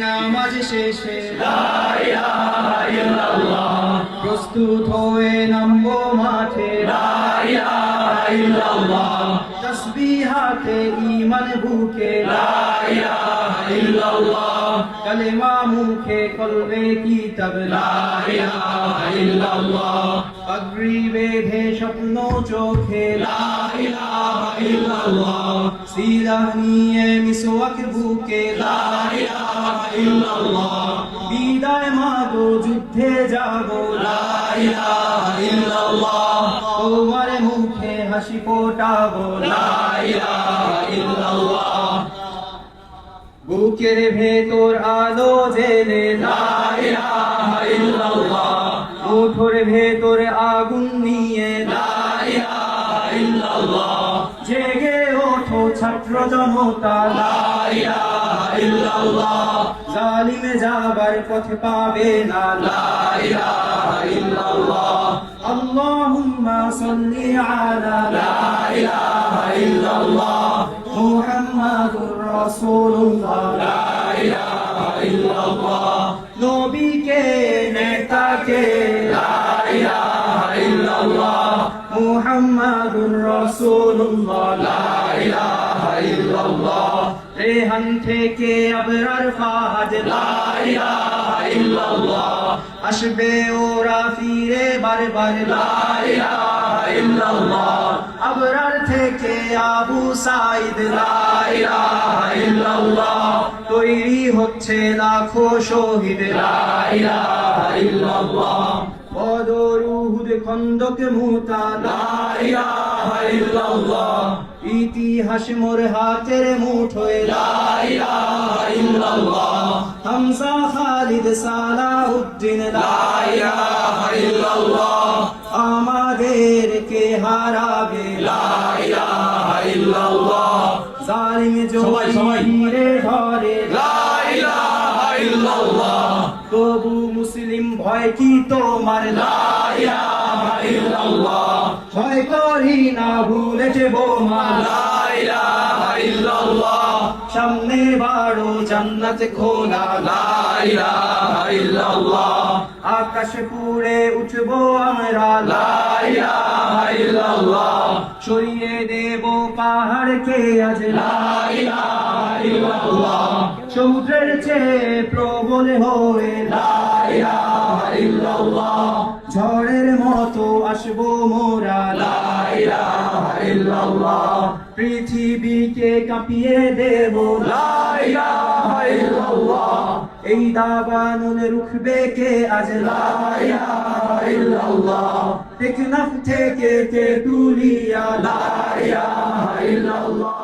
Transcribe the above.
নামাজ শেষে লা ইলাহা ইল্লাল্লাহ প্রস্তুত হয়ে নামবো মাঠে লা ইলাহা ইল্লাল্লাহ তাসবিহ হাতে ঈমান বুকে লা ইলাহা ইল্লাল্লাহ কালেমা মুখে কলবে কিতাব লা ইলাহা ইল্লাল্লাহ পাগড়ি বেঁধে স্বপ্ন চোখে লা ইলাহা ইল্লাল্লাহ সিরাহ নিয়ে মিসওয়াক বুকে লা ইলাহা ইল্লাল্লাহ বিদায় মাগো যুদ্ধে যাবো লা ইলাহা ইল্লাল্লাহ তোমার মুখে হাসি ফোটাবো লা ইলাহা ইল্লাল্লাহ বুকের ভেতর আলো জেলে লা ইলাহা ইল্লাল্লাহ ওঠোর ভেতর আগুন নিয়ে লা ইলাহা ইল্লাল্লাহ জেগে ওঠো ছাত্র জনতা লা ইলাহা ইল্লাল্লাহ জালিমে যাবার পথ পাবে না লা ইলাহা ইল্লাল্লাহ আল্লাহুম্মা সাল্লি আলা লা ইলাহা ইল্লাল্লাহ মুহাম্মাদুর রাসূলুল্লাহ লা ইলাহা ইল্লাল্লাহ নবীকে নেতাকে লা ইলাহা ইল্লাল্লাহ মুহাম্মাদুর রাসূলুল্লাহ লা ইলাহা ইল্লাল্লাহ রেহান থেকে আবরার ফাহাদ লা ইলাহা ইল্লাল্লাহ আসবে ওরা ফিরে বারবার লা ইলাহা ইল্লাল্লাহ আবরার থেকে আবু সাইদ লা ইলাহা ইল্লাল্লাহ তৈরি হচ্ছে লাখো শহীদ লা ইলাহা ইল্লাল্লাহ বদর উহুদ খন্দক মুতা লা ইলাহা ইল্লাল্লাহ ইতিহাস মোর হাতের মুঠোয় লা ইলাহা ইল্লাল্লাহ হামজা খালিদ সালাউদ্দিন লা ইলাহা ইল্লাল্লাহ আমাদেরকে হারাবে লা ইলাহা ইল্লাল্লাহ জালিম সবাই। জমিরে ধরে লা ইলাহা ইল্লাল্লাহ তবু মুসলিম ভয় কি তোমার লা ইলাহা ইল্লাল্লাহ ভয় করি না ভুলেছে বোমা লা ইলাহা ইল্লাল্লাহ সামনে বাড়ো জান্নাত খোলা লা ইলাহা ইল্লাল্লাহ আকাশ পুড়ে উঠবো আমরা লা ইলাহা ইল্লাল্লাহ সরিয়ে দেব পাহাড়কে আজ লা ইলাহা ইল্লাল্লাহ সমুদ্রের চেয়ে প্রবল হয়ে লা ইলাহা ইল্লাল্লাহ ঝড়ের মতো আসবো মোরা লা ইলাহা ইল্লাল্লাহ পৃথিবীকে কাঁপিয়ে দেব লা ইলাহা ইল্লাল্লাহ এই দাবানল রুখবে কে আজ লা ইলাহা ইল্লাল্লাহ টেকনাফ থেকে তেতুলিয়া লা ইলাহা ইল্লাল্লাহ